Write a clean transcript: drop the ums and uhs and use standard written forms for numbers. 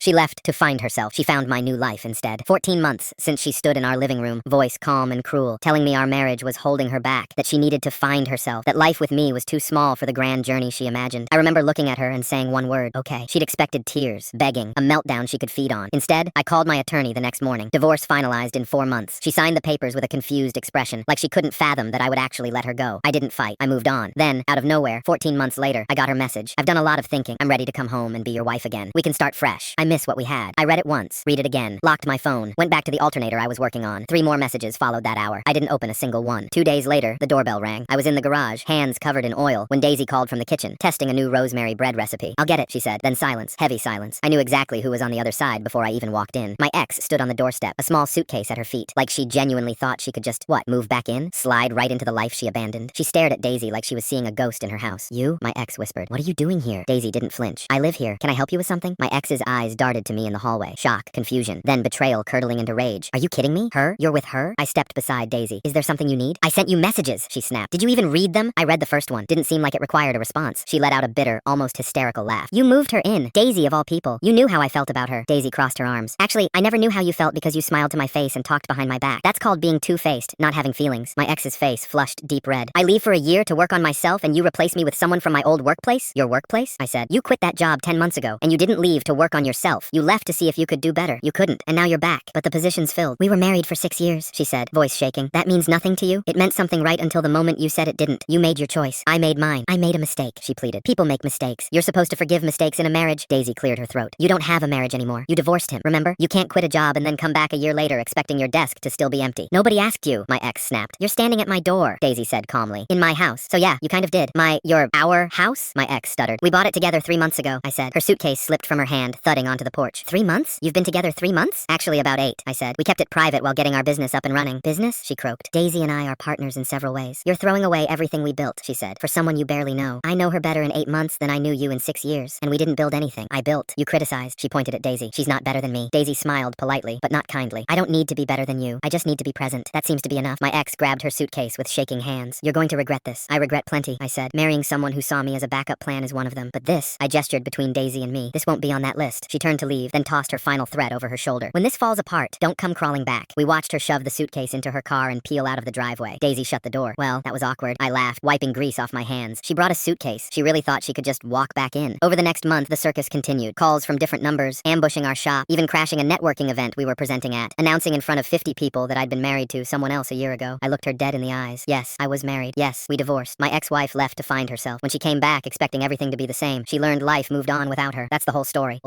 She left to find herself. She found my new life instead. 14 months since she stood in our living room, voice calm and cruel, telling me our marriage was holding her back, that she needed to find herself, that life with me was too small for the grand journey she imagined. I remember looking at her and saying one word, okay. She'd expected tears, begging, a meltdown she could feed on. Instead, I called my attorney the next morning. Divorce finalized in 4 months. She signed the papers with a confused expression, like she couldn't fathom that I would actually let her go. I didn't fight. I moved on. Then, out of nowhere, 14 months later, I got her message. I've done a lot of thinking. I'm ready to come home and be your wife again. We can start fresh. I miss what we had. I read it once, read it again, locked my phone, went back to the alternator I was working on. 3 more messages followed that hour. I didn't open a single one. 2 days later, the doorbell rang. I was in the garage, hands covered in oil, when Daisy called from the kitchen, testing a new rosemary bread recipe. I'll get it, she said. Then silence. Heavy silence. I knew exactly who was on the other side before I even walked in. My ex stood on the doorstep, a small suitcase at her feet, like she genuinely thought she could just, move back in? Slide right into the life she abandoned? She stared at Daisy like she was seeing a ghost in her house. You? My ex whispered. What are you doing here? Daisy didn't flinch. I live here. Can I help you with something? My ex's eyes darted to me in the hallway. Shock, confusion, then betrayal curdling into rage. Are you kidding me? Her? You're with her? I stepped beside Daisy. Is there something you need? I sent you messages, she snapped. Did you even read them? I read the first one. Didn't seem like it required a response. She let out a bitter, almost hysterical laugh. You moved her in. Daisy of all people. You knew how I felt about her. Daisy crossed her arms. Actually, I never knew how you felt because you smiled to my face and talked behind my back. That's called being two-faced, not having feelings. My ex's face flushed deep red. I leave for a year to work on myself and you replace me with someone from my old workplace? Your workplace? I said. You quit that job 10 months ago and you didn't leave to work on yourself. You left to see if you could do better. You couldn't, and now you're back. But the position's filled. We were married for 6 years, she said, voice shaking. That means nothing to you? It meant something right until the moment you said it didn't. You made your choice. I made mine. I made a mistake, she pleaded. People make mistakes. You're supposed to forgive mistakes in a marriage. Daisy cleared her throat. You don't have a marriage anymore. You divorced him, remember? You can't quit a job and then come back a year later expecting your desk to still be empty. Nobody asked you, my ex snapped. You're standing at my door, Daisy said calmly. In my house. So yeah, you kind of did. Our house? My ex stuttered. We bought it together 3 months ago, I said. Her suitcase slipped from her hand, thudding onto the porch. 3 months? You've been together 3 months? Actually about 8, I said. We kept it private while getting our business up and running. Business? She croaked. Daisy and I are partners in several ways. You're throwing away everything we built, she said, for someone you barely know. I know her better in 8 months than I knew you in 6 years, and we didn't build anything. I built. You criticized. She pointed at Daisy. She's not better than me. Daisy smiled politely, but not kindly. I don't need to be better than you. I just need to be present. That seems to be enough. My ex grabbed her suitcase with shaking hands. You're going to regret this. I regret plenty, I said. Marrying someone who saw me as a backup plan is one of them. But this, I gestured between Daisy and me. This won't be on that list. She turned to leave, then tossed her final threat over her shoulder. When this falls apart, don't come crawling back. We watched her shove the suitcase into her car and peel out of the driveway. Daisy shut the door. Well, that was awkward. I laughed, wiping grease off my hands. She brought a suitcase. She really thought she could just walk back in. Over the next month, the circus continued. Calls from different numbers, ambushing our shop, even crashing a networking event we were presenting at, announcing in front of 50 people that I'd been married to someone else a year ago. I looked her dead in the eyes. Yes, I was married. Yes, we divorced. My ex-wife left to find herself. When she came back expecting everything to be the same, she learned life moved on without her. That's the whole story.